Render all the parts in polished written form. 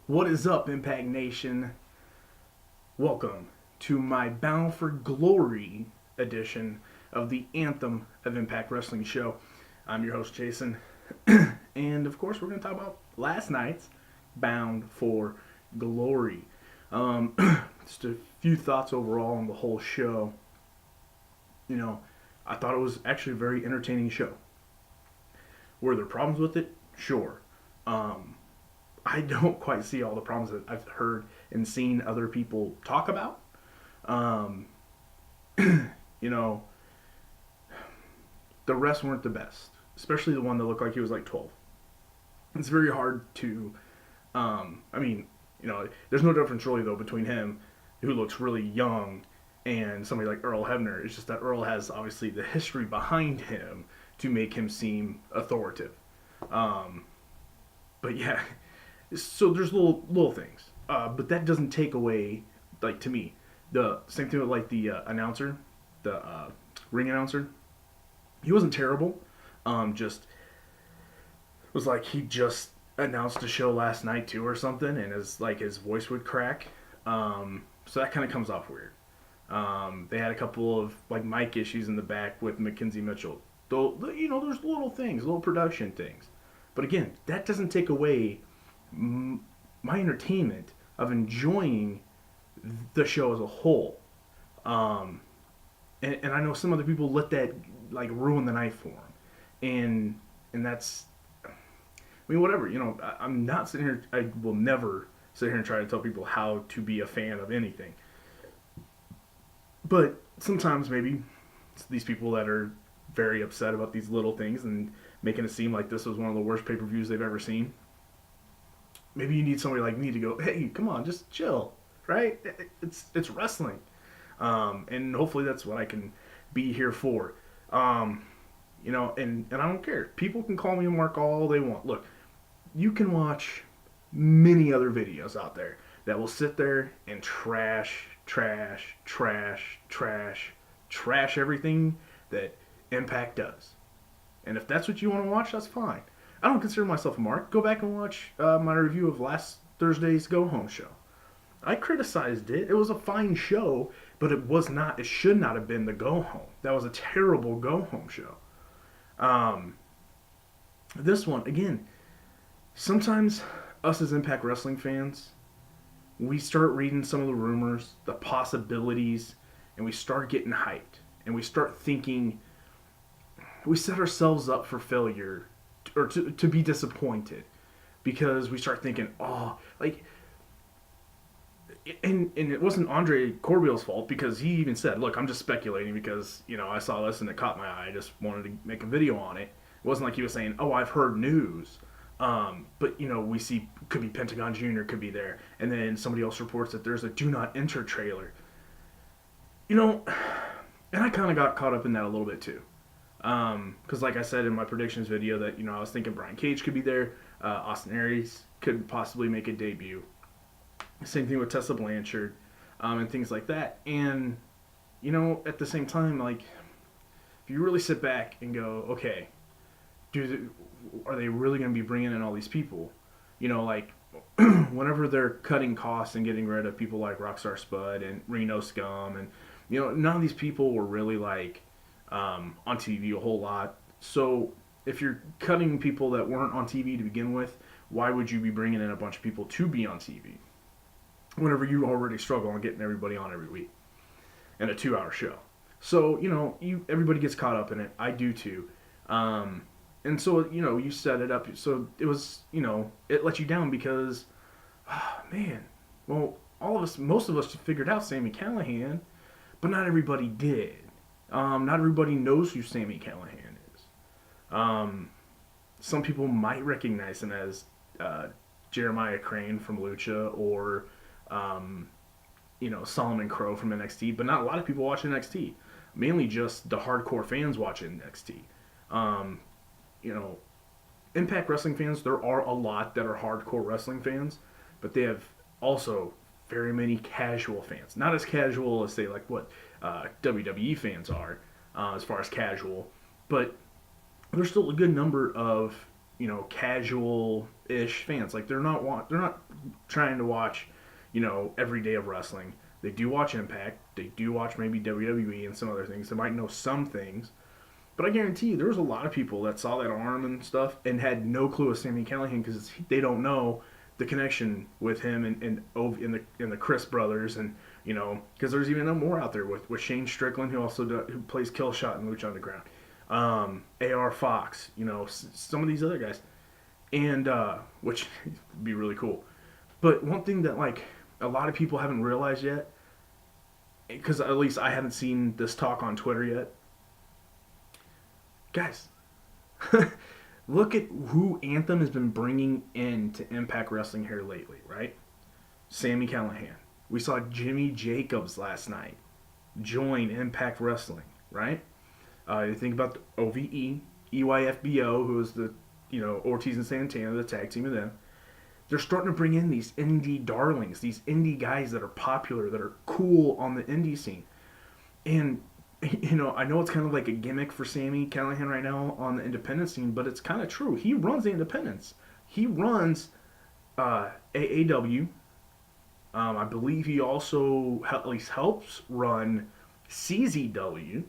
What is up, Impact Nation? Welcome to my Bound for Glory edition of the Anthem of Impact Wrestling show. I'm your host, Jason. And of course, we're going to talk about last night's Bound for Glory. Um, just a few thoughts overall on the whole show. You know, I thought it was actually a very entertaining show. Were there problems with it? Sure. Um, I don't quite see all the problems that I've heard and seen other people talk about. Um, you know, the rest weren't the best, especially the one that looked like he was like 12. It's very hard to, I mean, there's no difference really though between him, who looks really young, and somebody like Earl Hebner. It's just that Earl has obviously the history behind him to make him seem authoritative. Um, but yeah, so there's little things, but that doesn't take away, like, to me, the same thing with like the announcer, the ring announcer. He wasn't terrible. Just was like he just announced a show last night too or something, and his voice would crack. So that kind of comes off weird. They had a couple of like mic issues in the back with Mackenzie Mitchell. Though there's little things, little production things, but again, that doesn't take away my entertainment of enjoying the show as a whole. Um, and I know some other people let that like ruin the night for them, and that's, I mean, whatever. I'm not sitting here. I will never sit here and try to tell people how to be a fan of anything. But sometimes maybe it's these people that are very upset about these little things and making it seem like this was one of the worst pay per views they've ever seen. Maybe you need somebody like me to go, hey, come on, just chill, right? It's wrestling, and hopefully that's what I can be here for. Um, and I don't care. People can call me a mark all they want. Look, you can watch many other videos out there that will sit there and trash everything that Impact does. And if that's what you want to watch, that's fine. I don't consider myself a mark. Go back and watch my review of last Thursday's Go Home show. I criticized it. It was a fine show, but it was not. It should not have been the Go Home. That was a terrible Go Home show. Um, this one again. Sometimes us as Impact Wrestling fans, we start reading some of the rumors, the possibilities, and we start getting hyped, and we start thinking. We set ourselves up for failure, or to be disappointed, because we start thinking, oh, like, and it wasn't Andre Corbeil's fault, because he even said, look, I'm just speculating because I saw this and it caught my eye. I just wanted to make a video on it. It wasn't like he was saying, oh, I've heard news. But we see, could be Pentagon Jr. could be there, and then somebody else reports that there's a do not enter trailer. And I kind of got caught up in that a little bit too. Because like I said in my predictions video that I was thinking Brian Cage could be there, Austin Aries could possibly make a debut. Same thing with Tessa Blanchard, and things like that. And at the same time, like, if you really sit back and go, okay, are they really going to be bringing in all these people? Like, whenever they're cutting costs and getting rid of people like Rockstar Spud and Reno Scum, and none of these people were really like on TV a whole lot. So if you're cutting people that weren't on TV to begin with, why would you be bringing in a bunch of people to be on TV whenever you already struggle on getting everybody on every week in a 2-hour show? So everybody gets caught up in it. I do too. And so you set it up. So it was it let you down because, oh, man, well, most of us figured out Sami Callihan, but not everybody did. Not everybody knows who Sami Callihan is. Some people might recognize him as Jeremiah Crane from Lucha, or Solomon Crow from NXT, but not a lot of people watch NXT. Mainly just the hardcore fans watch NXT. Um, Impact Wrestling fans, there are a lot that are hardcore wrestling fans, but they have also very many casual fans. Not as casual as, say, like what WWE fans are, as far as casual, but there's still a good number of casual-ish fans. Like, they're not trying to watch, every day of wrestling. They do watch Impact. They do watch maybe WWE and some other things. They might know some things. But I guarantee you, there was a lot of people that saw that arm and stuff and had no clue of Sami Callihan because they don't know the connection with him and the Chris brothers and because there's even more out there with Shane Strickland who plays Killshot in Lucha Underground, AR Fox, some of these other guys, and which would be really cool. But one thing that like a lot of people haven't realized yet, because at least I haven't seen this talk on Twitter yet, guys. Look at who Anthem has been bringing in to Impact Wrestling here lately, right? Sami Callihan. We saw Jimmy Jacobs last night join Impact Wrestling, right? You think about the OVE, EYFBO, who is the, Ortiz and Santana, the tag team of them. They're starting to bring in these indie darlings, these indie guys that are popular, that are cool on the indie scene. And I know it's kind of like a gimmick for Sami Callihan right now on the independent scene, but it's kind of true. He runs the independents. He runs AAW. I believe he also at least helps run CZW.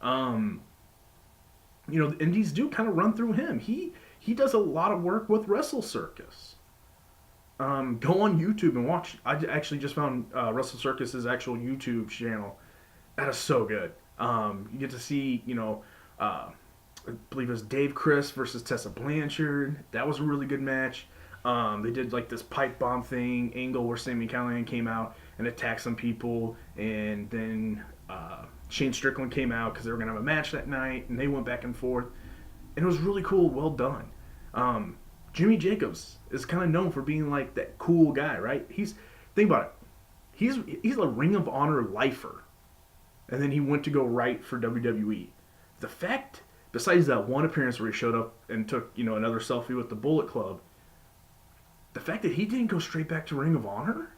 The indies do kind of run through him. He does a lot of work with Wrestle Circus. Go on YouTube and watch. I actually just found Wrestle Circus's actual YouTube channel. That is so good. You get to see, I believe it was Dave Chris versus Tessa Blanchard. That was a really good match. They did like this pipe bomb thing angle where Sami Callihan came out and attacked some people, and then Shane Strickland came out because they were gonna have a match that night, and they went back and forth, and it was really cool, well done. Jimmy Jacobs is kind of known for being like that cool guy, right? Think about it. He's a Ring of Honor lifer. And then he went to go write for WWE. The fact, besides that one appearance where he showed up and took, another selfie with the Bullet Club, the fact that he didn't go straight back to Ring of Honor,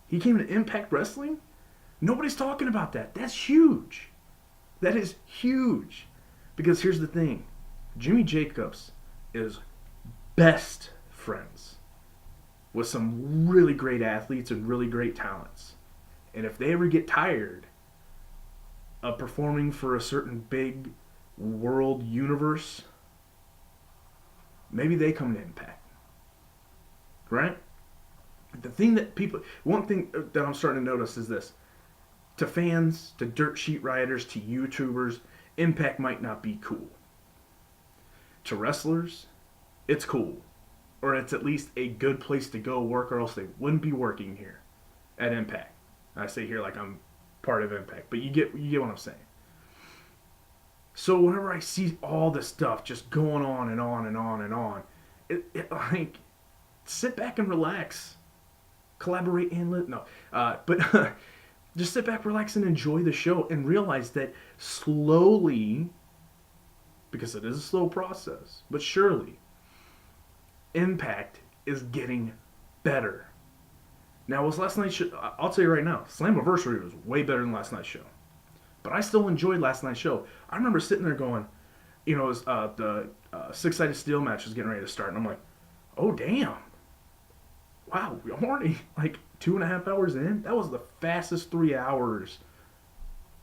he came to Impact Wrestling, nobody's talking about that. That's huge. That is huge. Because here's the thing. Jimmy Jacobs is best friends with some really great athletes and really great talents. And if they ever get tired of performing for a certain big world universe, maybe they come to Impact. Right? One thing that I'm starting to notice is this. To fans, to dirt sheet riders, to YouTubers, Impact might not be cool. To wrestlers, it's cool. Or it's at least a good place to go work, or else they wouldn't be working here at Impact. I say here like I'm part of Impact, but you get what I'm saying. So whenever I see all this stuff just going on and on and on and on, it like, sit back and relax, collaborate and but just sit back, relax, and enjoy the show, and realize that slowly, because it is a slow process, but surely, Impact is getting better. Now, was last night's show, I'll tell you right now, Slammiversary was way better than last night's show. But I still enjoyed last night's show. I remember sitting there going, it was, the six-sided steel match was getting ready to start, and I'm like, oh, damn. Wow, I'm already like 2.5 hours in. That was the fastest 3 hours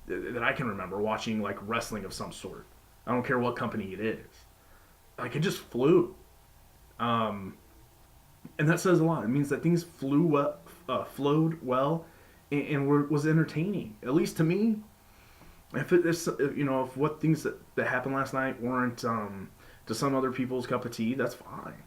that I can remember watching like wrestling of some sort. I don't care what company it is. Like, it just flew. And that says a lot. It means that things flowed well, and was entertaining. At least to me. If what things that happened last night weren't to some other people's cup of tea, that's fine.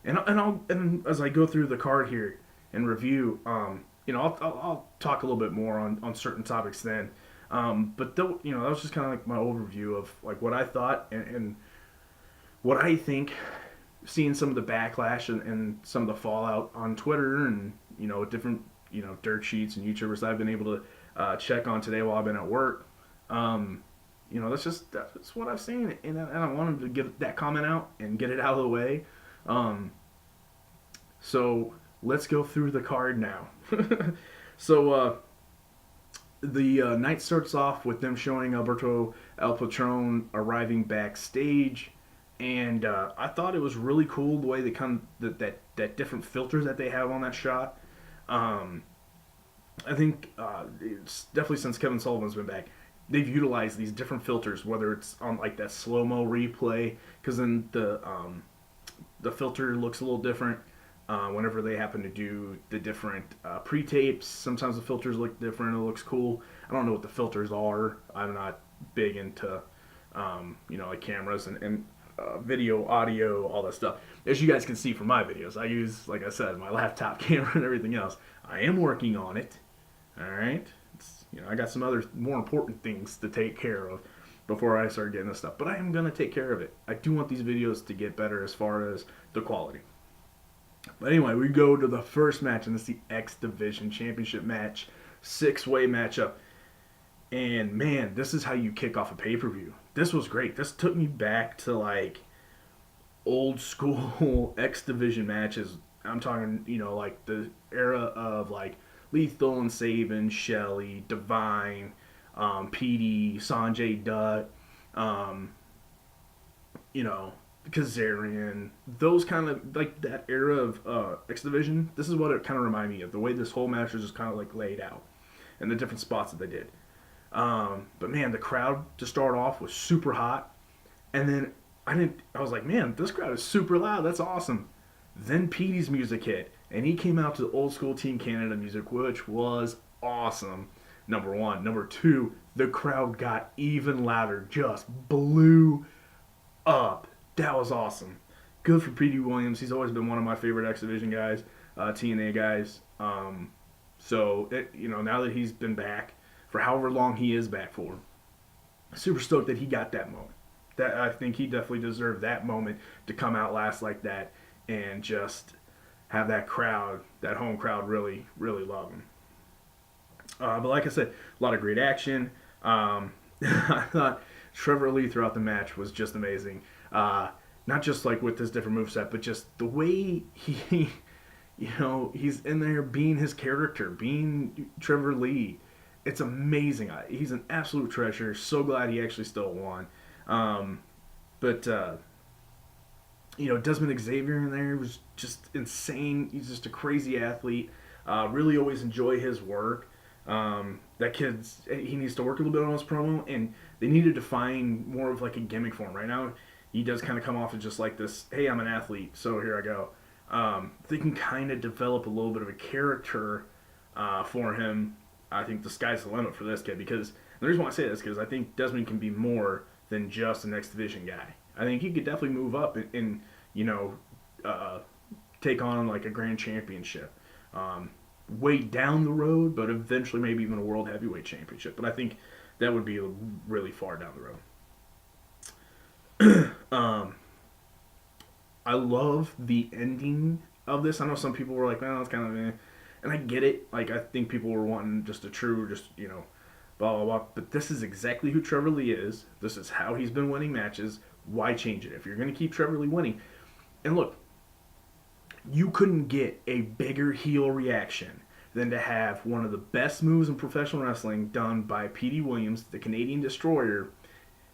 And as I go through the card here and review, I'll talk a little bit more on certain topics then. But that was just kind of like my overview of like what I thought and what I think. Seeing some of the backlash and some of the fallout on Twitter and different dirt sheets and YouTubers that I've been able to check on today while I've been at work. That's what I've seen, and I wanted to get that comment out and get it out of the way. So let's go through the card now. So the night starts off with them showing Alberto El Patron arriving backstage, and I thought it was really cool the way they that different filters that they have on that shot. Um, I think it's definitely since Kevin Sullivan's been back, they've utilized these different filters, whether it's on like that slow mo replay, because then the filter looks a little different. Whenever they happen to do the different pre-tapes, sometimes the filters look different. It looks cool. I don't know what the filters are. I'm not big into like cameras and video, audio, all that stuff. As you guys can see from my videos, I use, like I said, my laptop camera and everything else. I am working on it. All right, I got some other more important things to take care of before I start getting this stuff. But I am gonna take care of it. I do want these videos to get better as far as the quality. But anyway, we go to the first match, and it's the X Division Championship match, 6-way matchup. And man, this is how you kick off a pay per view. This was great. This took me back to like old school X Division matches. I'm talking, like the era of like Lethal and Sabin, Shelley, Divine, PD, Sanjay Dutt, um, you know, Kazarian, those kind of like that era of X Division. This is what it kind of reminded me of. The way this whole match was just kind of like laid out, and the different spots that they did. But man, the crowd to start off was super hot, and then I was like, man, this crowd is super loud. That's awesome. Then Petey's music hit, and he came out to the old school Team Canada music, which was awesome. Number one. Number two, the crowd got even louder, just blew up. That was awesome. Good for Petey Williams. He's always been one of my favorite X Division guys, TNA guys. Now that he's been back for however long he is back for, super stoked that he got that moment. That I think he definitely deserved that moment to come out last like that and just have that crowd, that home crowd, really, really love him. But like I said, a lot of great action. I thought Trevor Lee throughout the match was just amazing. Not just like with his different moveset, but just the way he, he's in there being his character, being Trevor Lee. It's amazing. He's an absolute treasure. So glad he actually still won. But Desmond Xavier in there was just insane. He's just a crazy athlete. Really always enjoy his work. That he needs to work a little bit on his promo, and they needed to find more of like a gimmick for him. Right now, he does kind of come off as just like this, hey, I'm an athlete, so here I go. They can kind of develop a little bit of a character for him. I think the sky's the limit for this kid, because the reason why I say this is because I think Desmond can be more than just an X Division guy. I think he could definitely move up and take on like a grand championship. Way down the road, but eventually maybe even a world heavyweight championship. But I think that would be really far down the road. I love the ending of this. I know some people were like, well, it's kind of and I get it. Like, I think people were wanting just a true, blah, blah, blah. But this is exactly who Trevor Lee is. This is how he's been winning matches. Why change it? If you're going to keep Trevor Lee winning. And look, you couldn't get a bigger heel reaction than to have one of the best moves in professional wrestling done by Petey Williams, the Canadian Destroyer.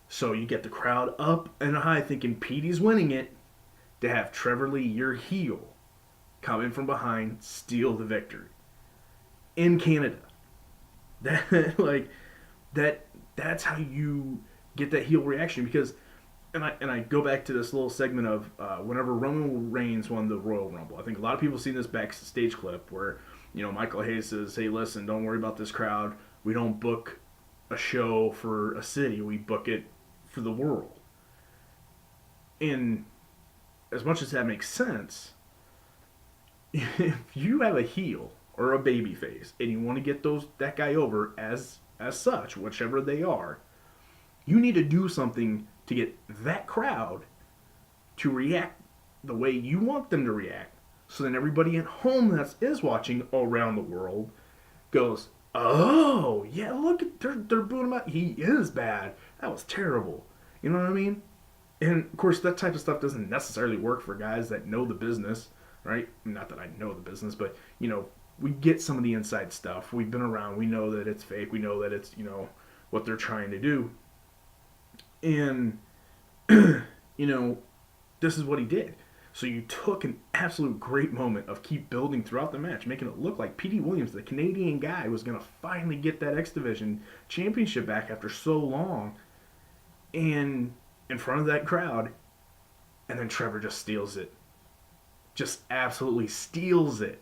So you get the crowd up and high thinking Petey's winning it, to have Trevor Lee, your heel, come in from behind, steal the victory. In Canada. That's how you get that heel reaction, because and I go back to this little segment of whenever Roman Reigns won the Royal Rumble. I think a lot of people have seen this backstage clip where, Michael Hayes says, hey, listen, don't worry about this crowd. We don't book a show for a city. We book it for the world. And as much as that makes sense, if you have a heel or a baby face and you want to get that guy over as such, whichever they are, you need to do something to get that crowd to react the way you want them to react. So then everybody at home that is watching around the world goes, oh, yeah, look, they're booing him out. He is bad. That was terrible. You know what I mean? And, of course, that type of stuff doesn't necessarily work for guys that know the business, right? Not that I know the business, but, we get some of the inside stuff. We've been around. We know that it's fake. We know that it's, what they're trying to do. And, this is what he did. So you took an absolute great moment of keep building throughout the match, making it look like Petey Williams, the Canadian guy, was going to finally get that X Division championship back after so long, and in front of that crowd, and then Trevor just steals it. Just absolutely steals it.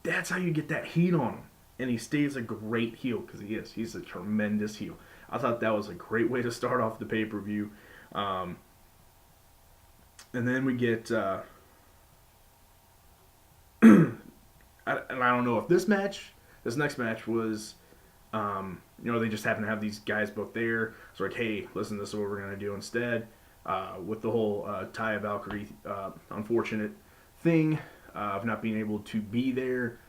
That's how you get that heat on him. And he stays a great heel because he is. He's a tremendous heel. I thought that was a great way to start off the pay-per-view. And then we get, and I don't know if this next match was, they just happen to have these guys both there. It's like, hey, listen, this is what we're going to do instead. With the whole Taya Valkyrie unfortunate thing of not being able to be there.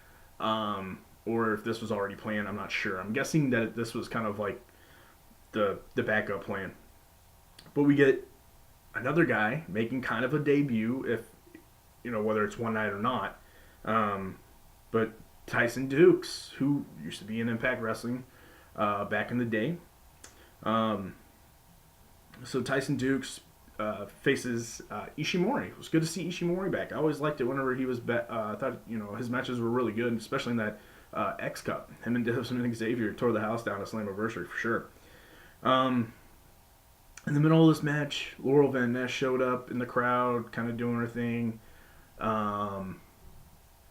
Or if this was already planned, I'm not sure. I'm guessing that this was kind of like the backup plan. But we get another guy making kind of a debut, if whether it's one night or not. But Tyson Dukes, who used to be in Impact Wrestling back in the day. So Tyson Dukes faces Ishimori. It was good to see Ishimori back. I always liked it whenever he was back. I thought his matches were really good, especially in that X Cup. Him and Davison and Xavier tore the house down at Slammiversary for sure. In the middle of this match, Laurel Van Ness showed up in the crowd, kind of doing her thing. I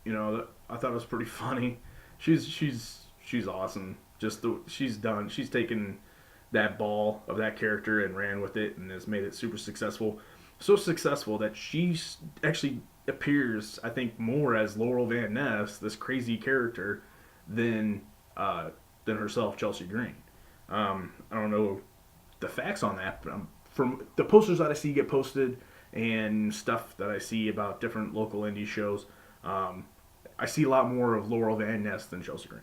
thought it was pretty funny. She's awesome. She's taken that ball of that character and ran with it and has made it super successful. So successful that she actually appears, I think, more as Laurel Van Ness, this crazy character, than herself, Chelsea Green. I don't know the facts on that, but from the posters that I see get posted and stuff that I see about different local indie shows, I see a lot more of Laurel Van Ness than Chelsea Green.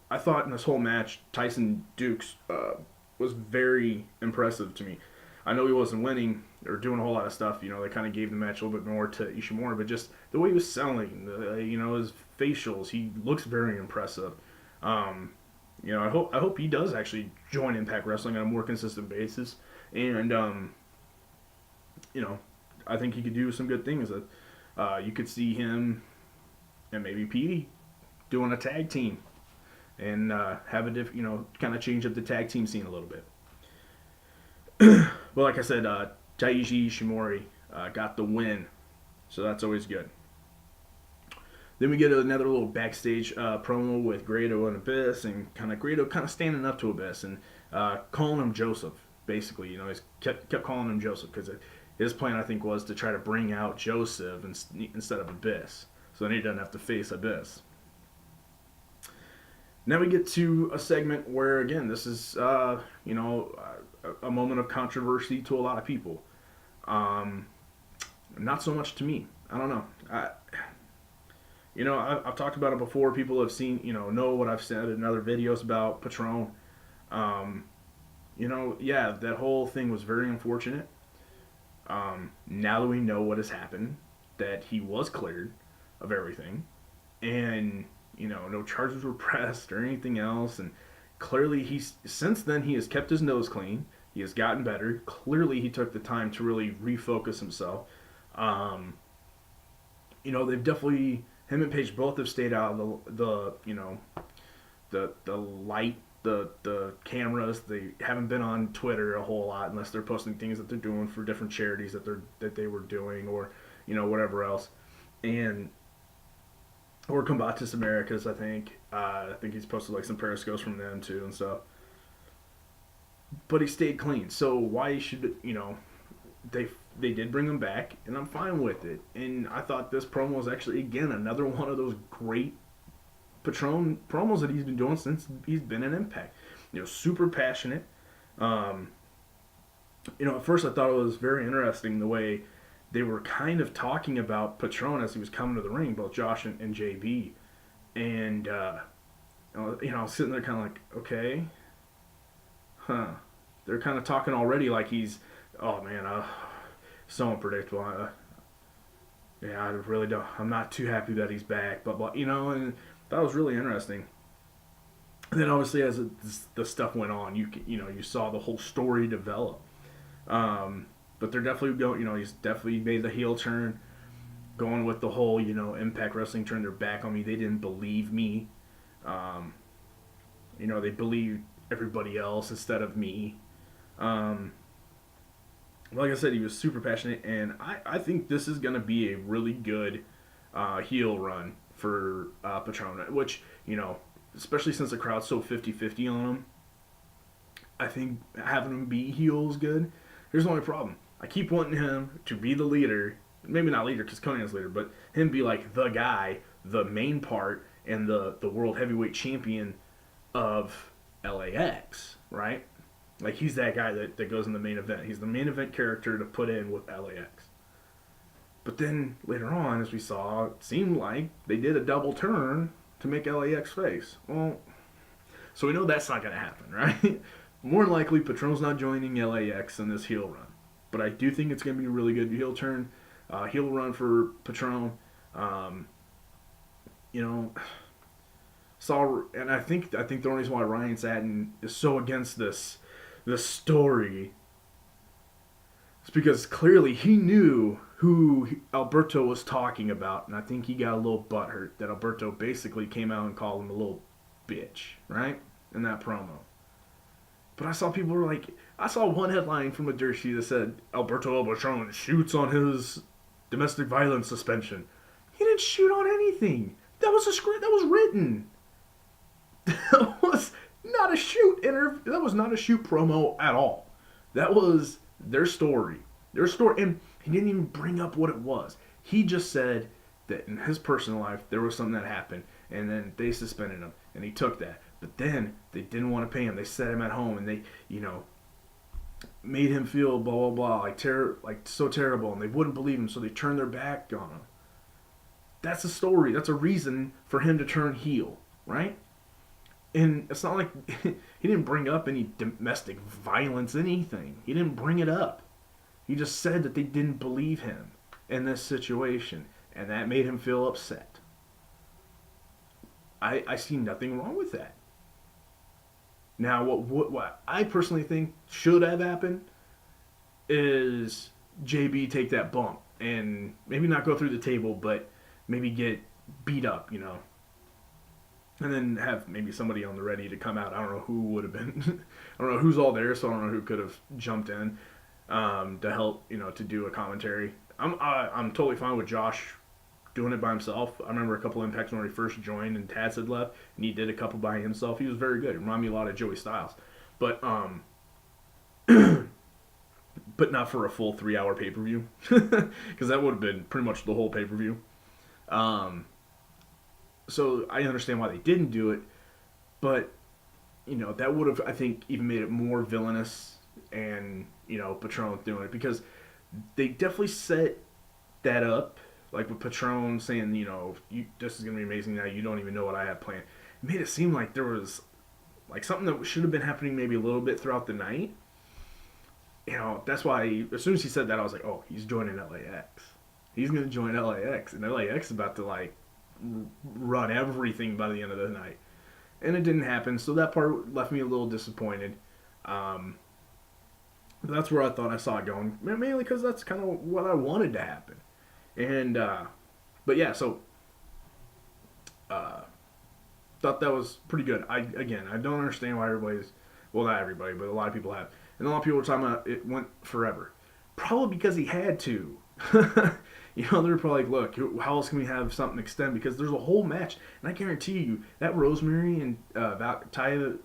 I thought in this whole match, Tyson Dukes was very impressive to me. I know he wasn't winning or doing a whole lot of stuff. They kind of gave the match a little bit more to Ishimori, but just the way he was selling, his facials, he looks very impressive. I hope he does actually join Impact Wrestling on a more consistent basis, and I think he could do some good things. You could see him and maybe Petey doing a tag team and have a kind of change up the tag team scene a little bit. But like I said, Taiji Ishimori got the win, so that's always good. Then we get another little backstage promo with Grado and Abyss, and Grado kind of standing up to Abyss and calling him Joseph. Basically, he's kept calling him Joseph because his plan, I think, was to try to bring out Joseph instead of Abyss, so then he doesn't have to face Abyss. Now we get to a segment where, again, this is a moment of controversy to a lot of people. Not so much to me. I don't know. I've talked about it before. People have seen, know what I've said in other videos about Patron. That whole thing was very unfortunate. Now that we know what has happened, that he was cleared of everything, and, no charges were pressed or anything else, and clearly since then he has kept his nose clean. He has gotten better. Clearly he took the time to really refocus himself. They've definitely... Him and Paige both have stayed out of the light, the cameras. They haven't been on Twitter a whole lot unless they're posting things that they're doing for different charities that they were doing, or whatever else, or Combatis Americas. I think he's posted like some periscopes from them too and stuff. But he stayed clean, so why should They did bring him back, and I'm fine with it. And I thought this promo was actually, again, another one of those great Patron promos that he's been doing since he's been in Impact. Super passionate. At first I thought it was very interesting the way they were kind of talking about Patron as he was coming to the ring, both Josh and JB. And, I was sitting there kind of like, okay, They're kind of talking already like he's, oh man, so unpredictable. I really don't. I'm not too happy that he's back, but and that was really interesting. And then obviously as the stuff went on, you saw the whole story develop, But they're definitely going. He's definitely made the heel turn, going with the whole Impact Wrestling turned their back on me. They didn't believe me. Um, they believed everybody else instead of me. Um, like I said, he was super passionate, and I think this is going to be a really good heel run for Patron, which, especially since the crowd's so 50-50 on him, I think having him be heel is good. Here's the only problem. I keep wanting him to be the leader, maybe not leader because Conan's leader, but him be like the guy, the main part, and the world heavyweight champion of LAX, right? Like he's that guy that goes in the main event. He's the main event character to put in with LAX. But then later on, as we saw, it seemed like they did a double turn to make LAX face. Well, so we know that's not going to happen, right? More than likely, Patron's not joining LAX in this heel run. But I do think it's going to be a really good heel turn, heel run for Patron. Um, you know, saw, and I think the only reason why Ryan Satin is so against this story is because clearly he knew who Alberto was talking about, and I think he got a little butthurt that Alberto basically came out and called him a little bitch, right? In that promo. But I saw people were like, I saw one headline from a dirt sheet that said Alberto El Patron shoots on his domestic violence suspension. He didn't shoot on anything. That was a script that was written. That was not a shoot That was not a shoot promo at all. That was their story. Their story, and he didn't even bring up what it was. He just said that in his personal life there was something that happened, and then they suspended him, and he took that. But then they didn't want to pay him. They set him at home, and they, made him feel blah blah blah, like so terrible, and they wouldn't believe him, so they turned their back on him. That's a story. That's a reason for him to turn heel, right? And it's not like he didn't bring up any domestic violence, anything. He didn't bring it up. He just said that they didn't believe him in this situation, and that made him feel upset. I see nothing wrong with that. Now, what I personally think should have happened is JB take that bump and maybe not go through the table, but maybe get beat up, and then have maybe somebody on the ready to come out. I don't know who would have been. I don't know who's all there, so I don't know who could have jumped in to help, to do a commentary. I'm totally fine with Josh doing it by himself. I remember a couple impacts when he first joined and Taz had left, and he did a couple by himself. He was very good. It reminded me a lot of Joey Styles, but but not for a full 3-hour pay per view, because that would have been pretty much the whole pay per view. So I understand why they didn't do it, but that would have, I think, even made it more villainous, and Patron doing it, because they definitely set that up. Like with Patron saying, this is going to be amazing now, you don't even know what I have planned. It made it seem like there was like something that should have been happening maybe a little bit throughout the night. That's why as soon as he said that, I was like, oh, he's joining LAX. He's going to join LAX, and LAX is about to like run everything by the end of the night. And it didn't happen, so that part left me a little disappointed. But that's where I thought I saw it going, mainly because that's kind of what I wanted to happen. And, but yeah, so, thought that was pretty good. I don't understand why everybody's, well, not everybody, but a lot of people have. And a lot of people were talking about it went forever. Probably because he had to. They were probably like, look, how else can we have something extend? Because there's a whole match. And I guarantee you, that Rosemary and Taya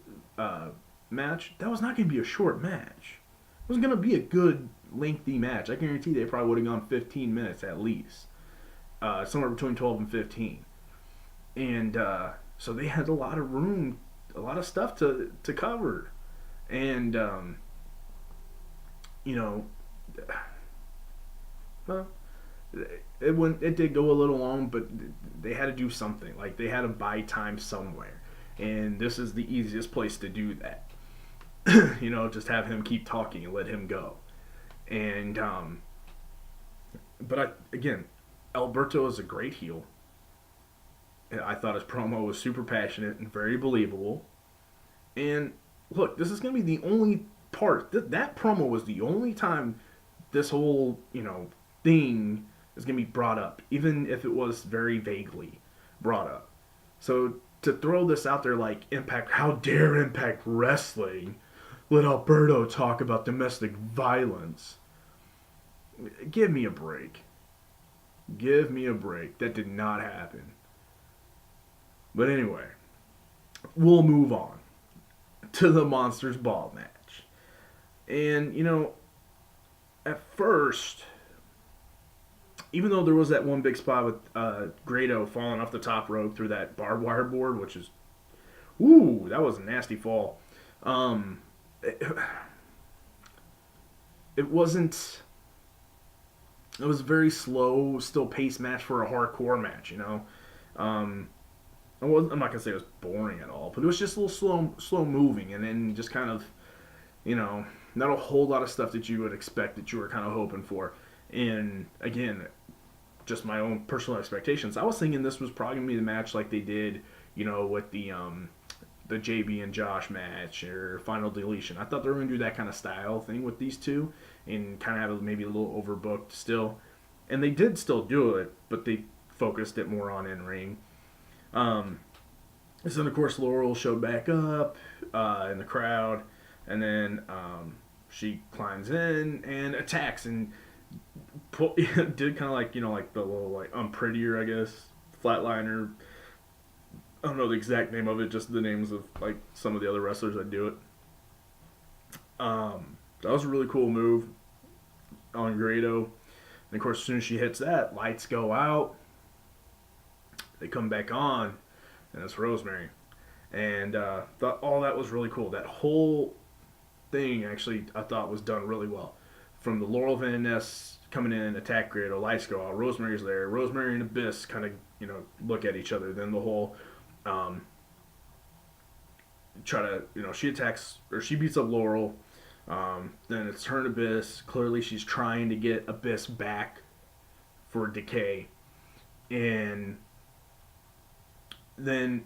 match, that was not going to be a short match. It was going to be a good, lengthy match. I guarantee they probably would have gone 15 minutes at least. Somewhere between 12 and 15. And so they had a lot of room, a lot of stuff to cover. And, well, it did go a little long, but they had to do something. Like, they had to buy time somewhere. And this is the easiest place to do that. Just have him keep talking and let him go. And, but again, Alberto is a great heel. I thought his promo was super passionate and very believable. And look, this is going to be the only part. That promo was the only time this whole thing is gonna be brought up, even if it was very vaguely brought up. So to throw this out there like Impact, how dare Impact Wrestling let Alberto talk about domestic violence? Give me a break. Give me a break. That did not happen. But anyway, we'll move on to the Monsters Ball match. And, at first, even though there was that one big spot with Grado falling off the top rope through that barbed wire board, which is, ooh, that was a nasty fall. It, it wasn't. It was a very slow, still paced match for a hardcore match. Um, I'm not gonna say it was boring at all, but it was just a little slow moving, and then just kind of, not a whole lot of stuff that you would expect that you were kind of hoping for. And again, just my own personal expectations. I was thinking this was probably gonna be the match like they did, with the JB and Josh match or Final Deletion. I thought they were gonna do that kind of style thing with these two, and kind of have maybe a little overbooked still. And they did still do it, but they focused it more on in ring. So then, of course, Laurel showed back up in the crowd, and then she climbs in and attacks and did kind of like like the little like I'm prettier, I guess, flatliner. I don't know the exact name of it, just the names of like some of the other wrestlers that do it. That was a really cool move on Grado. And of course, as soon as she hits that, lights go out. They come back on, and it's Rosemary. And thought all that was really cool. That whole thing actually I thought was done really well. From the Laurel Van Ness coming in, attack Grado, lights go out, Rosemary's there. Rosemary and Abyss kind of look at each other. Then the whole try to she attacks or she beats up Laurel. Then it's her and Abyss. Clearly she's trying to get Abyss back for Decay. And then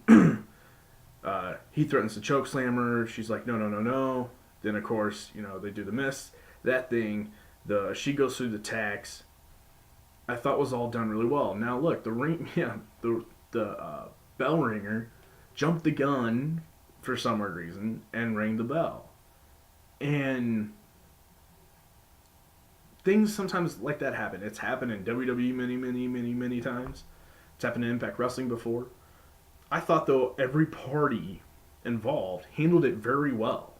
he threatens to choke slam her. She's like, no, no, no, no. Then of course, they do the miss. That thing, she goes through the tacks. I thought was all done really well. Now look, the ring, the bell ringer jumped the gun for some weird reason and rang the bell. And things sometimes like that happen. It's happened in WWE many times. It's happened in Impact Wrestling before. I thought, though, every party involved handled it very well.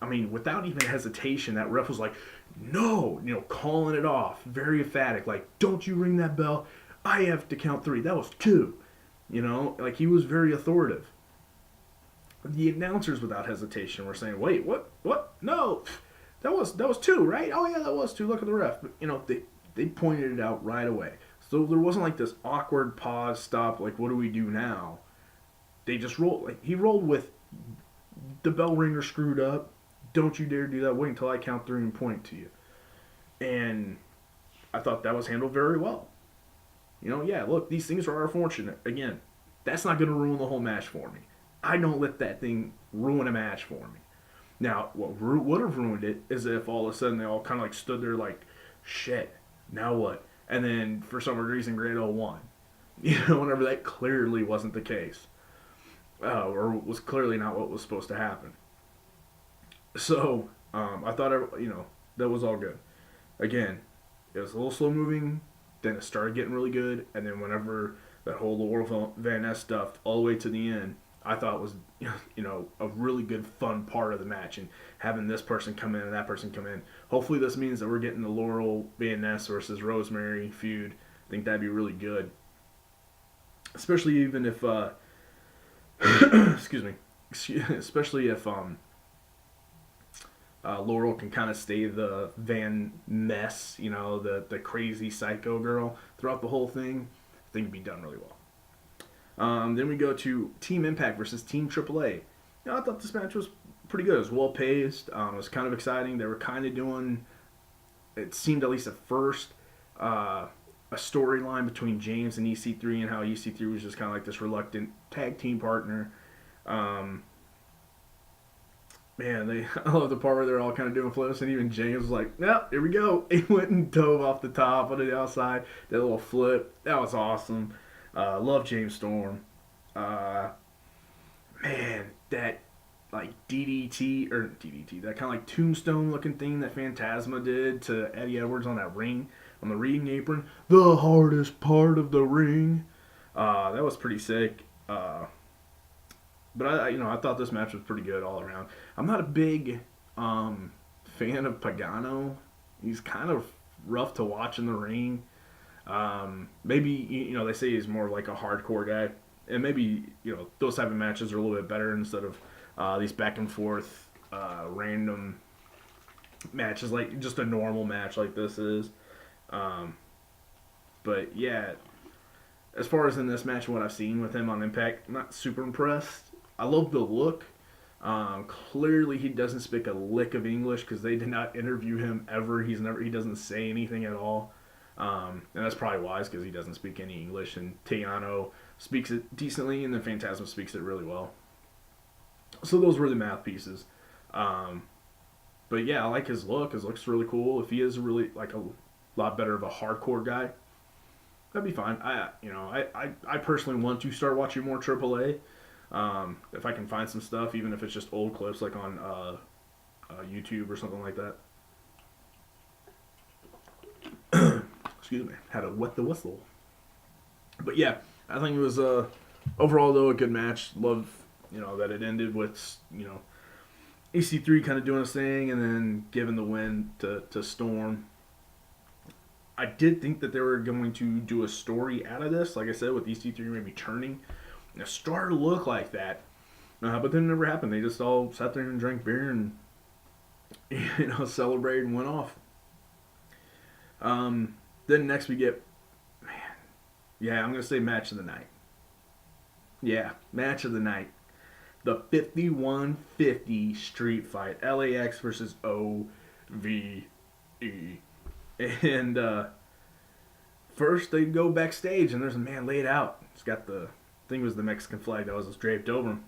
I mean, without even hesitation, that ref was like, no, calling it off. Very emphatic. Like, don't you ring that bell. I have to count 3. That was 2. Like he was very authoritative. The announcers, without hesitation, were saying, wait, what? No, that was 2, right? Oh, yeah, that was 2. Look at the ref. But, they pointed it out right away. So there wasn't like this awkward pause, stop, like, what do we do now? They just rolled. Like, he rolled with the bell ringer screwed up. Don't you dare do that. Wait until I count 3 and point to you. And I thought that was handled very well. Yeah, look, these things are unfortunate. Again, that's not going to ruin the whole match for me. I don't let that thing ruin a match for me. Now, what would have ruined it is if all of a sudden they all kind of like stood there like, shit, now what? And then for some reason Grado won. Whenever that clearly wasn't the case. Or was clearly not what was supposed to happen. So, I thought, that was all good. Again, it was a little slow moving, then it started getting really good, and then whenever that whole Laurel Van Ness stuff all the way to the end, I thought it was, a really good, fun part of the match. And having this person come in and that person come in. Hopefully this means that we're getting the Laurel Van Ness versus Rosemary feud. I think that'd be really good. Especially even if, especially if Laurel can kind of stay the Van Ness, the crazy psycho girl throughout the whole thing. I think it'd be done really well. Then we go to Team Impact versus Team AAA. I thought this match was pretty good. It was well paced. It was kind of exciting. They were kind of doing, it seemed at least at first, a storyline between James and EC3 and how EC3 was just kind of like this reluctant tag team partner. Man, I love the part where they're all kind of doing flips, and even James was like, "Yep, here we go." He went and dove off the top on the outside. That little flip, that was awesome. Love James Storm. Uh, man, that like DDT, that kind of like tombstone looking thing that Phantasma did to Eddie Edwards on that ring, on the ring apron. The hardest part of the ring. That was pretty sick. But I thought this match was pretty good all around. I'm not a big fan of Pagano. He's kind of rough to watch in the ring. Maybe they say he's more like a hardcore guy, and maybe those type of matches are a little bit better instead of these back and forth random matches like just a normal match like this is. Um, but yeah, as far as in this match, what I've seen with him on Impact, I'm not super impressed. I love the look. Clearly, he doesn't speak a lick of English because they did not interview him ever. He doesn't say anything at all, and that's probably wise because he doesn't speak any English. And Tejano speaks it decently, and then Phantasma speaks it really well. So those were the mouthpieces. Um, but yeah, I like his look. His look's really cool. If he is really like a lot better of a hardcore guy, that'd be fine. I personally want to start watching more AAA. If I can find some stuff, even if it's just old clips like on YouTube or something like that. Excuse me, had to wet the whistle. But yeah, I think it was overall though a good match. Love that it ended with EC3 kind of doing his thing and then giving the win to Storm. I did think that they were going to do a story out of this, like I said, with EC3 maybe turning. It started to look like that, but then it never happened. They just all sat there and drank beer and celebrated and went off. Then next we get, man, yeah, I'm gonna say match of the night. Yeah, match of the night. The 5150 street fight, LAX versus OVE. And first they go backstage and there's a man laid out. It's got the thing was the Mexican flag that was draped over him,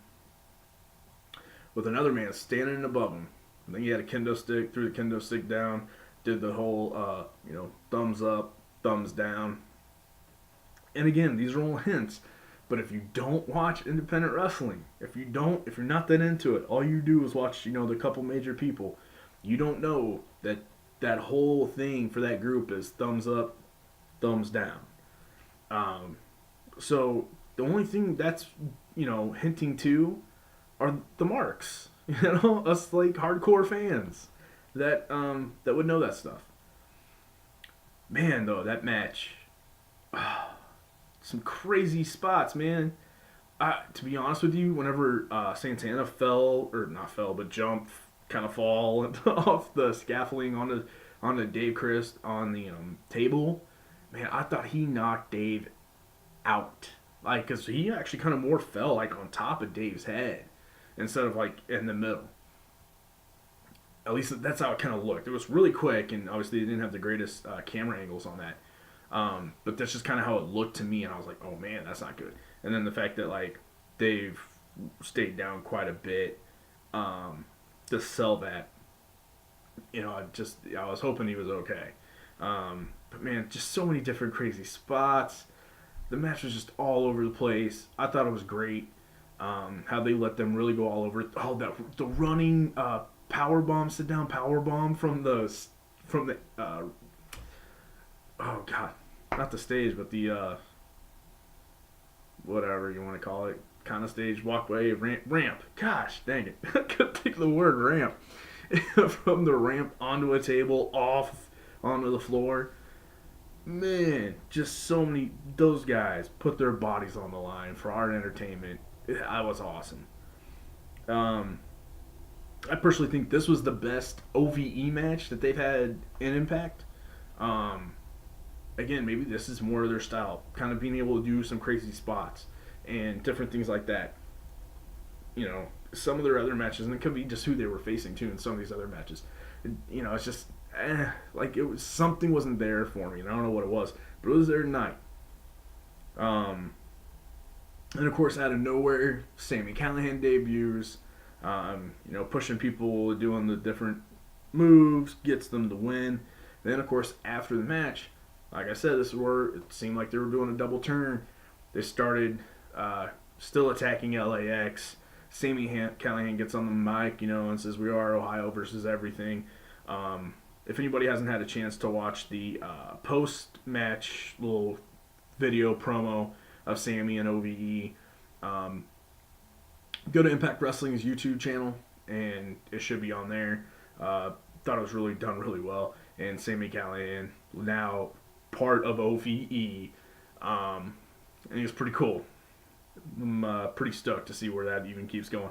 with another man standing above him. I think he had a kendo stick, threw the kendo stick down, did the whole thumbs up, thumbs down. And again, these are all hints. But if you don't watch independent wrestling, if you're not that into it, all you do is watch, the couple major people, you don't know that whole thing for that group is thumbs up, thumbs down. So the only thing that's, hinting to are the marks. Us like hardcore fans that would know that stuff. Man, though, that match, some crazy spots, man. To be honest with you, whenever Santana jumped, kind of fall off the scaffolding onto Dave Crist on the table, man, I thought he knocked Dave out. Like, because he actually kind of more fell, like, on top of Dave's head instead of, like, in the middle. At least that's how it kind of looked. It was really quick, and obviously they didn't have the greatest camera angles on that. But that's just kind of how it looked to me, and I was like, oh, man, that's not good. And then the fact that, like, Dave stayed down quite a bit to sell that, I was hoping he was okay. But, man, just so many different crazy spots. The match was just all over the place. I thought it was great. How they let them really go all over it. Oh, the running power bomb, sit down power bomb from the oh god, not the stage, but the whatever you want to call it, kind of stage, walkway, ramp. Gosh, dang it, I couldn't think of the word ramp. From the ramp onto a table, off onto the floor. Man, just so many. Those guys put their bodies on the line for our entertainment. That was awesome. I personally think this was the best OVE match that they've had in Impact. Again, maybe this is more of their style, kind of being able to do some crazy spots and different things like that. Some of their other matches, and it could be just who they were facing too in some of these other matches. It's just like it was something wasn't there for me, and I don't know what it was, but it was there tonight. And of course, out of nowhere, Sami Callihan debuts. Pushing people, doing the different moves, gets them to win. Then, of course, after the match, like I said, this is where it seemed like they were doing a double turn. They started still attacking LAX. Sammy Callahan gets on the mic, and says, "We are Ohio versus everything." If anybody hasn't had a chance to watch the post-match little video promo of Sammy and OVE, go to Impact Wrestling's YouTube channel, and it should be on there. Thought it was really done really well. And Sammy Callahan, now part of OVE, and he was pretty cool. I'm pretty stoked to see where that even keeps going.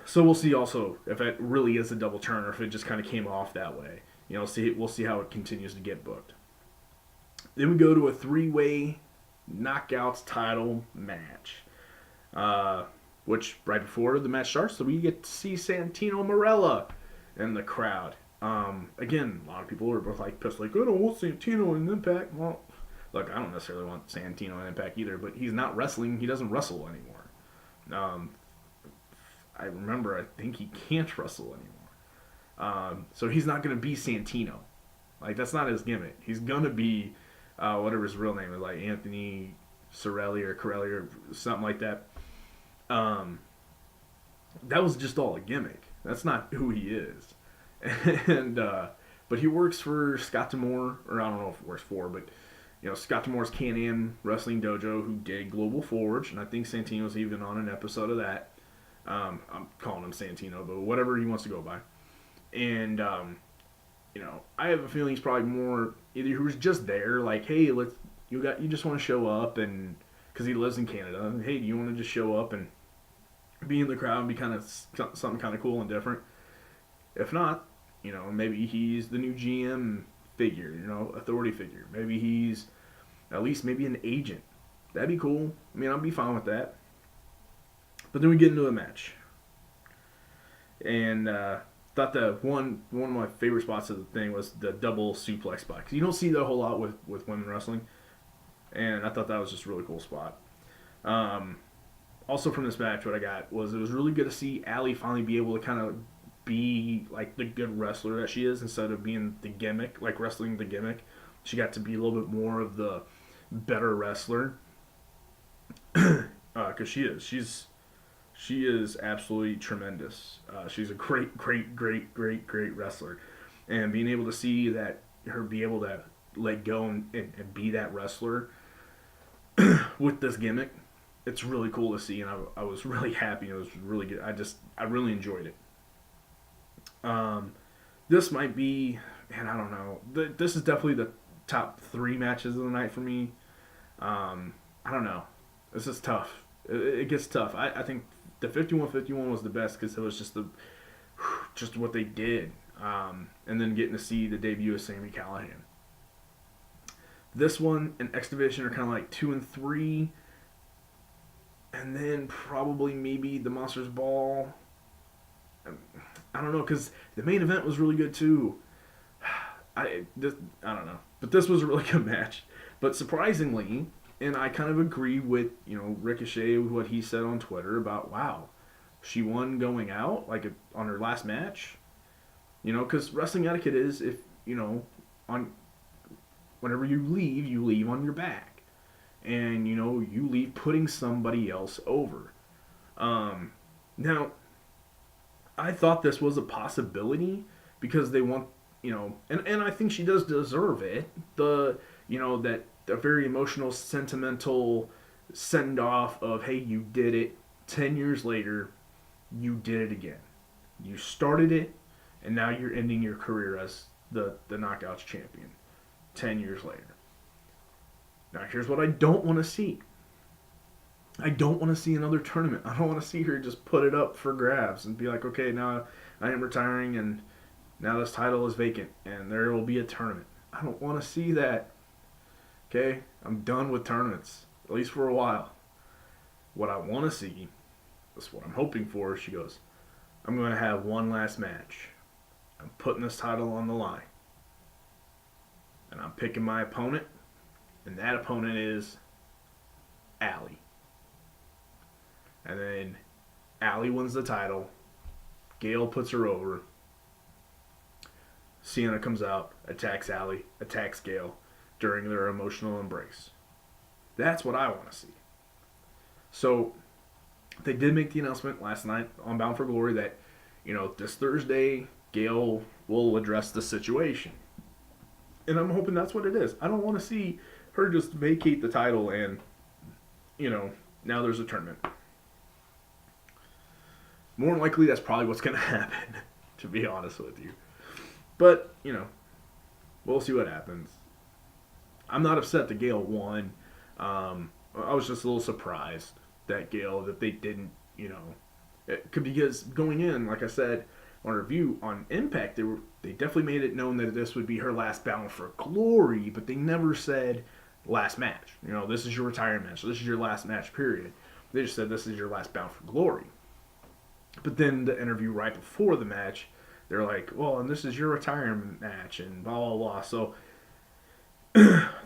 So we'll see also if it really is a double turn or if it just kind of came off that way. We'll see how it continues to get booked. Then we go to a 3-way knockouts title match, which right before the match starts, so we get to see Santino Marella in the crowd. Again, a lot of people are both pissed, I don't want Santino in Impact. Well, look, I don't necessarily want Santino in Impact either, but he's not wrestling. He doesn't wrestle anymore. I remember, I think he can't wrestle anymore. So he's not going to be Santino. That's not his gimmick. He's going to be whatever his real name is, Anthony Sorelli or Corelli or something like that. That was just all a gimmick. That's not who he is. And but he works for Scott D'Amore, or I don't know if it works for, but Scott D'Amore's Can-Am Wrestling Dojo, who did Global Forge, and I think Santino's even on an episode of that. I'm calling him Santino, but whatever he wants to go by. And I have a feeling he's probably more either he was just there, hey, you just want to show up, and because he lives in Canada, hey, do you want to just show up and be in the crowd and be kind of something kind of cool and different? If not, maybe he's the new GM figure, authority figure. Maybe he's at least maybe an agent. That'd be cool. I'd be fine with that. But then we get into a match, and thought that one of my favorite spots of the thing was the double suplex spot, because you don't see that a whole lot with women wrestling, and I thought that was just a really cool spot. Also from this match, what I got was it was really good to see Allie finally be able to kind of be the good wrestler that she is, instead of being the gimmick, wrestling the gimmick. She got to be a little bit more of the better wrestler, because she is absolutely tremendous. She's a great wrestler, and being able to see that her be able to let go and be that wrestler with this gimmick, it's really cool to see, and I was really happy. It was really good. I really enjoyed it. This might be, man, I don't know. This is definitely the top 3 matches of the night for me. I don't know. This is tough. It gets tough. I think the 51-51 was the best because it was just what they did. And then getting to see the debut of Sami Callihan. This one and X Division are kind of 2 and 3. And then probably maybe the Monsters Ball. I don't know, because the main event was really good too. I don't know. But this was a really good match. But surprisingly, and I kind of agree with, Ricochet, what he said on Twitter about, wow, she won going out, on her last match. Because wrestling etiquette is, if, whenever you leave on your back. And, you leave putting somebody else over. Now, I thought this was a possibility because they want, and I think she does deserve it. That a very emotional, sentimental send-off of, hey, you did it. 10 years later, you did it again. You started it, and now you're ending your career as the Knockouts champion 10 years later. Now, here's what I don't want to see. I don't want to see another tournament. I don't want to see her just put it up for grabs and be like, okay, now I am retiring and now this title is vacant and there will be a tournament. I don't want to see that. Okay? I'm done with tournaments, at least for a while. What I want to see, that's what I'm hoping for, she goes, I'm going to have one last match. I'm putting this title on the line. And I'm picking my opponent, and that opponent is Allie. And then Allie wins the title. Gail puts her over. Sienna comes out, attacks Allie, attacks Gail during their emotional embrace. That's what I want to see. So they did make the announcement last night on Bound for Glory that, this Thursday, Gail will address the situation. And I'm hoping that's what it is. I don't want to see her just vacate the title and, now there's a tournament. More than likely, that's probably what's going to happen, to be honest with you. But, we'll see what happens. I'm not upset that Gail won. I was just a little surprised that they didn't, because going in, like I said on review on Impact, they definitely made it known that this would be her last Bound for Glory, but they never said last match. This is your retirement match. This is your last match, period. They just said this is your last Bound for Glory. But then the interview right before the match, they're like, well, and this is your retirement match, and blah, blah, blah. So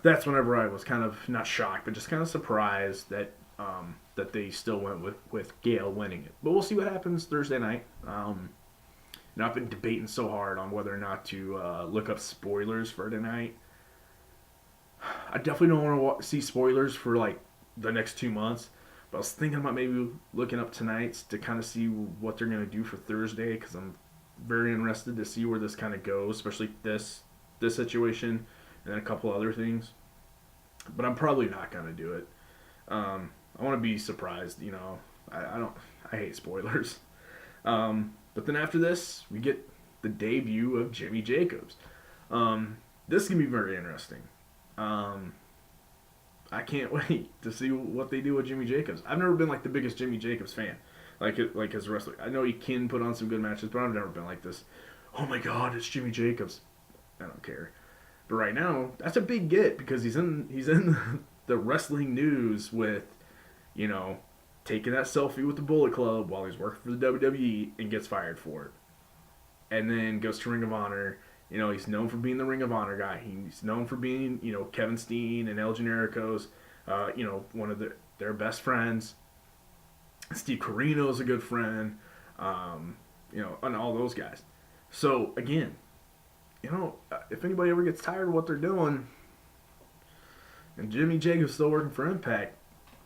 that's whenever I was kind of not shocked, but just kind of surprised that that they still went with Gail winning it. But we'll see what happens Thursday night. I've been debating so hard on whether or not to look up spoilers for tonight. I definitely don't want to see spoilers for like the next 2 months. But I was thinking about maybe looking up tonight's to kind of see what they're going to do for Thursday, because I'm very interested to see where this kind of goes, especially this situation and then a couple other things. But I'm probably not going to do it. I want to be surprised, I hate spoilers. But then after this, we get the debut of Jimmy Jacobs. This is going to be very interesting. I can't wait to see what they do with Jimmy Jacobs. I've never been like the biggest Jimmy Jacobs fan, like as a wrestler. I know he can put on some good matches, but I've never been like this. Oh my God, it's Jimmy Jacobs. I don't care. But right now, that's a big get because he's in the wrestling news with, taking that selfie with the Bullet Club while he's working for the WWE and gets fired for it, and then goes to Ring of Honor. He's known for being the Ring of Honor guy. He's known for being, Kevin Steen and El Generico's, one of their best friends. Steve Corino's a good friend, and all those guys. So, again, if anybody ever gets tired of what they're doing, and Jimmy Jacobs still working for Impact,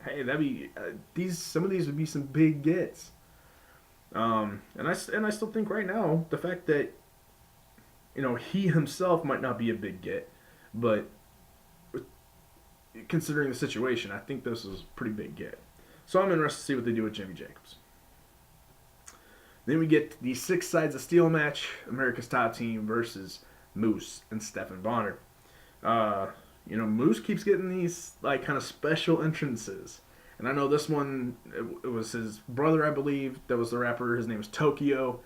hey, that'd be some of these would be some big gets. And I still think right now the fact that he himself might not be a big get, but considering the situation, I think this is a pretty big get. So I'm interested to see what they do with Jimmy Jacobs. Then we get the 6 Sides of Steel match, America's Top Team versus Moose and Stephan Bonnar. Moose keeps getting these like kind of special entrances. And I know this one, it was his brother, I believe, that was the rapper. His name was Tokyo.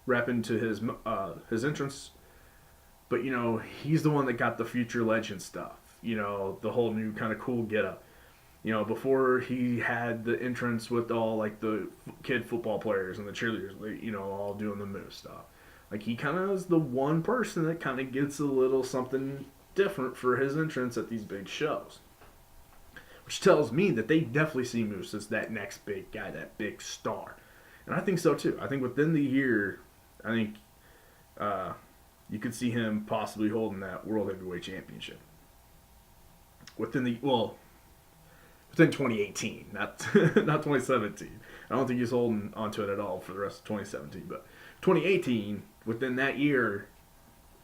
Rapping to his entrance. But, he's the one that got the Future Legend stuff. The whole new kind of cool getup. Before he had the entrance with all, like, the kid football players and the cheerleaders, all doing the Moose stuff. Like, he kind of is the one person that kind of gets a little something different for his entrance at these big shows. Which tells me that they definitely see Moose as that next big guy, that big star. And I think so, too. I think within the year, you could see him possibly holding that World Heavyweight Championship. Within 2018, not 2017. I don't think he's holding onto it at all for the rest of 2017. But 2018, within that year,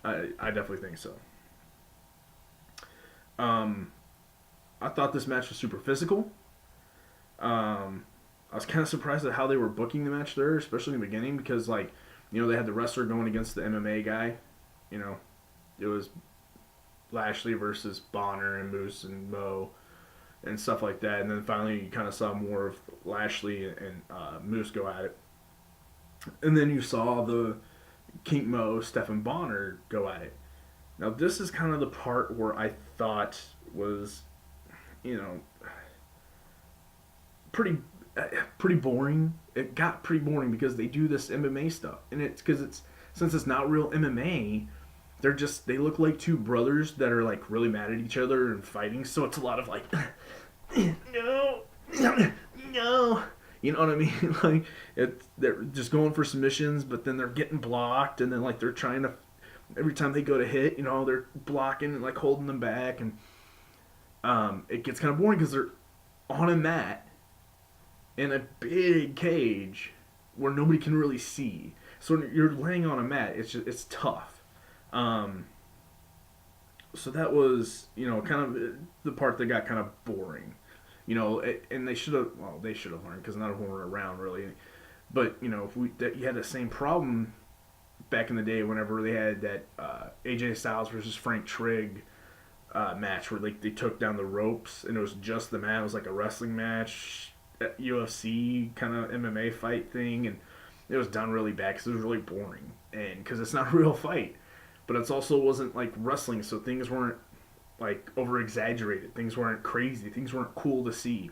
I definitely think so. I thought this match was super physical. I was kind of surprised at how they were booking the match there, especially in the beginning, because, they had the wrestler going against the MMA guy. It was Lashley versus Bonner and Moose and Mo and stuff like that. And then finally you kind of saw more of Lashley and Moose go at it. And then you saw the King Mo, Stephan Bonnar go at it. Now this is kind of the part where I thought was, pretty boring. It got pretty boring because they do this MMA stuff, and since it's not real MMA, they look like two brothers that are like really mad at each other and fighting. So it's a lot of like, no, no. You know what I mean? Like they're just going for submissions, but then they're getting blocked, and then like they're trying to every time they go to hit, they're blocking and like holding them back, and it gets kind of boring because they're on a mat in a big cage where nobody can really see. So when you're laying on a mat, it's tough. Um, so that was kind of the part that got kind of boring. And they should have learned because none of them were around really. But if you had the same problem back in the day whenever they had that AJ Styles versus Frank Trigg match where like they took down the ropes and it was just the mat. It was like a wrestling match, UFC kind of MMA fight thing, and it was done really bad because it was really boring and because it's not a real fight, but it also wasn't like wrestling, so things weren't like over exaggerated, things weren't crazy, things weren't cool to see.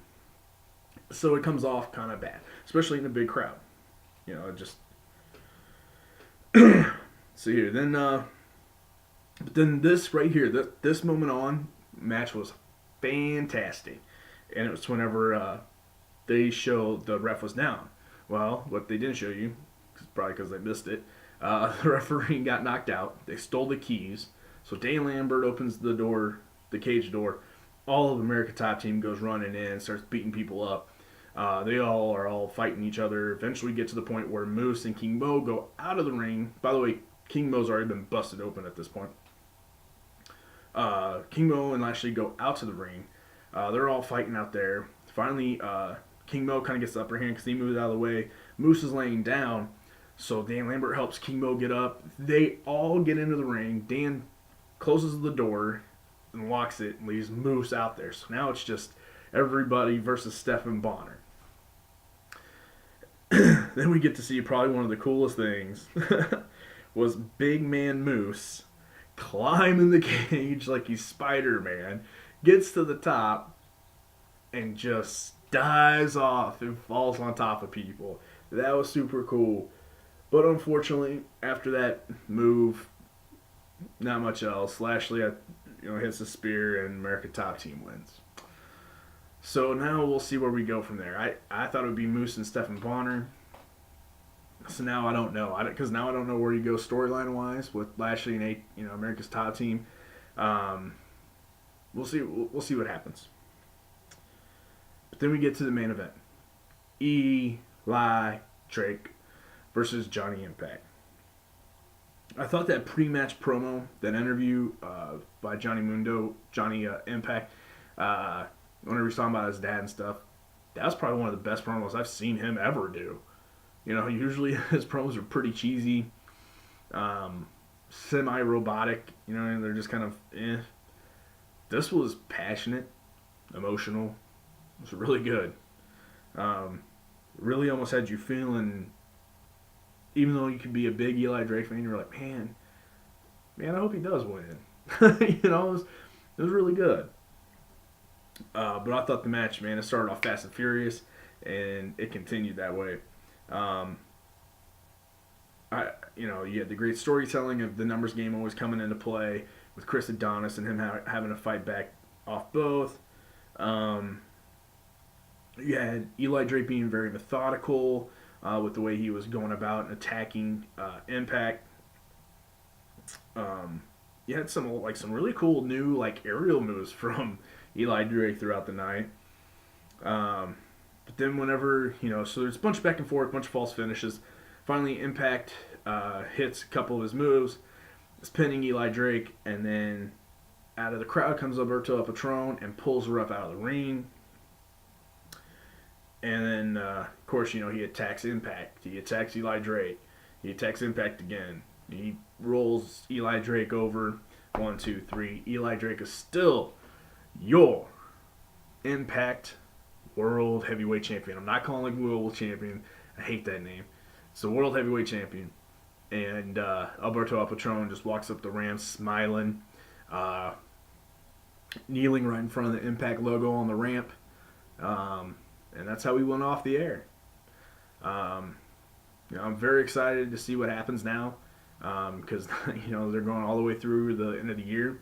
So it comes off kind of bad, especially in a big crowd. It just so here but then this right here, this moment on match was fantastic, and it was whenever they showed the ref was down. Well, what they didn't show you, probably because they missed it, the referee got knocked out. They stole the keys. So Dan Lambert opens the door, the cage door. All of America Top Team goes running in, starts beating people up. They all are all fighting each other. Eventually get to the point where Moose and King Mo go out of the ring. By the way, King Mo's already been busted open at this point. King Mo and Lashley go out to the ring. They're all fighting out there. Finally, King Mo kind of gets the upper hand because he moves out of the way. Moose is laying down, so Dan Lambert helps King Mo get up. They all get into the ring. Dan closes the door and locks it and leaves Moose out there. So now it's just everybody versus Stephan Bonnar. Then we get to see probably one of the coolest things was Big Man Moose climbing the cage like he's Spider-Man, gets to the top, and just dives off and falls on top of people. That was super cool. But unfortunately, after that move, not much else. Lashley, hits the spear and America Top Team wins. So now we'll see where we go from there. I thought it would be Moose and Stephan Bonnar. So now I don't know, because now I don't know where you go storyline wise with Lashley and America's Top Team. We'll see. We'll see what happens. But then we get to the main event: Eli Drake versus Johnny Impact. I thought that pre-match promo, that interview by Johnny Impact, whenever he's talking about his dad and stuff, that was probably one of the best promos I've seen him ever do. Usually his promos are pretty cheesy, semi-robotic, and they're just kind of eh. This was passionate, emotional. It was really good. Really almost had you feeling, even though you could be a big Eli Drake fan, you're like, man, I hope he does win. It was really good. But I thought the match, man, it started off fast and furious, and it continued that way. You had the great storytelling of the numbers game always coming into play with Chris Adonis and him having to fight back off both. You had Eli Drake being very methodical with the way he was going about and attacking Impact. You had some really cool new aerial moves from Eli Drake throughout the night. But then whenever, so there's a bunch of back and forth, bunch of false finishes. Finally, Impact hits a couple of his moves. It's pinning Eli Drake, and then out of the crowd comes Alberto El Patron and pulls her up out of the ring. And then, of course, he attacks Impact. He attacks Eli Drake. He attacks Impact again. He rolls Eli Drake over. 1, 2, 3. Eli Drake is still your Impact World Heavyweight Champion. I'm not calling him World Champion. I hate that name. It's the World Heavyweight Champion. And Alberto El Patron just walks up the ramp smiling, kneeling right in front of the Impact logo on the ramp. And that's how we went off the air. I'm very excited to see what happens now because they're going all the way through the end of the year.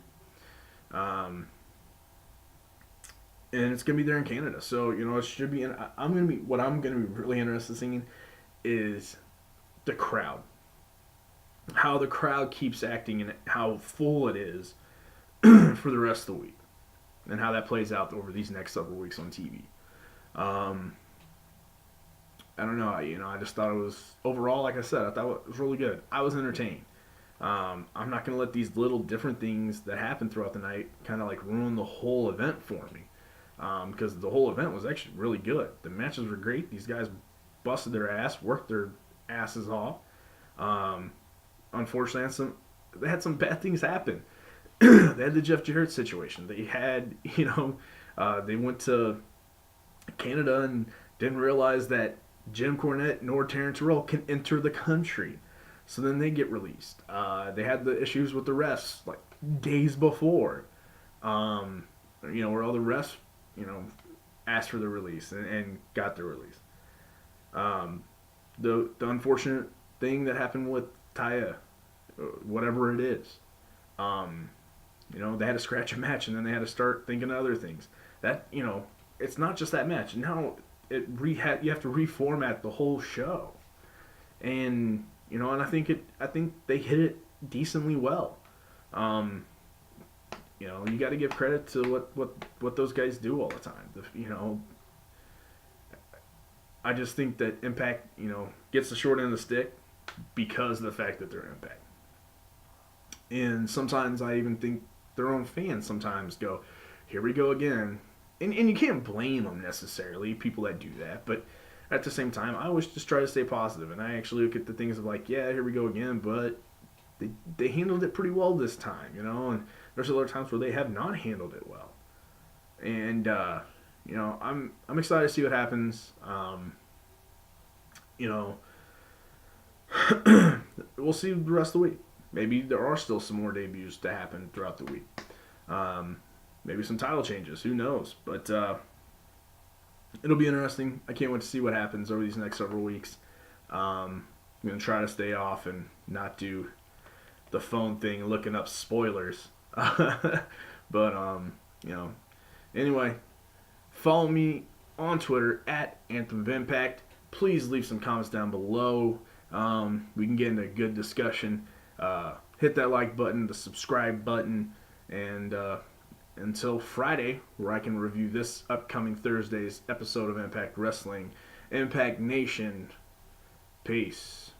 and it's gonna be there in Canada. So it should be. I'm gonna be. What I'm gonna be really interested in seeing is the crowd, how the crowd keeps acting, and how full it is for the rest of the week, and how that plays out over these next several weeks on TV. Um, I don't know. I just thought it was overall, like I said, I thought it was really good. I was entertained. I'm not going to let these little different things that happen throughout the night kind of like ruin the whole event for me. Because the whole event was actually really good. The matches were great. These guys busted their ass, worked their asses off. Um, Unfortunately, they had some bad things happen. They had the Jeff Jarrett situation. They had, they went to Canada and didn't realize that Jim Cornette nor Terrence Rowe can enter the country. So then they get released. They had the issues with the refs like days before, where all the refs, asked for the release and got the release. Um, the unfortunate thing that happened with Taya, whatever it is, um, they had to scratch a match and then they had to start thinking of other things. That it's not just that match. Now you have to reformat the whole show, and and I think they hit it decently well. Um, you got to give credit to what those guys do all the time. I just think that Impact gets the short end of the stick because of the fact that they're Impact, and sometimes I even think their own fans sometimes go, "Here we go again." And you can't blame them necessarily, people that do that, but at the same time, I always just try to stay positive, and I actually look at the things of like, yeah, here we go again, but they handled it pretty well this time, and there's other times where they have not handled it well, and I'm excited to see what happens. You know, we'll see the rest of the week. Maybe there are still some more debuts to happen throughout the week. Maybe some title changes. Who knows? But it'll be interesting. I can't wait to see what happens over these next several weeks. I'm going to try to stay off and not do the phone thing looking up spoilers. But, anyway, follow me on Twitter at Anthem of Impact. Please leave some comments down below. We can get into a good discussion. Hit that like button, the subscribe button, and until Friday, where I can review this upcoming Thursday's episode of Impact Wrestling, Impact Nation. Peace.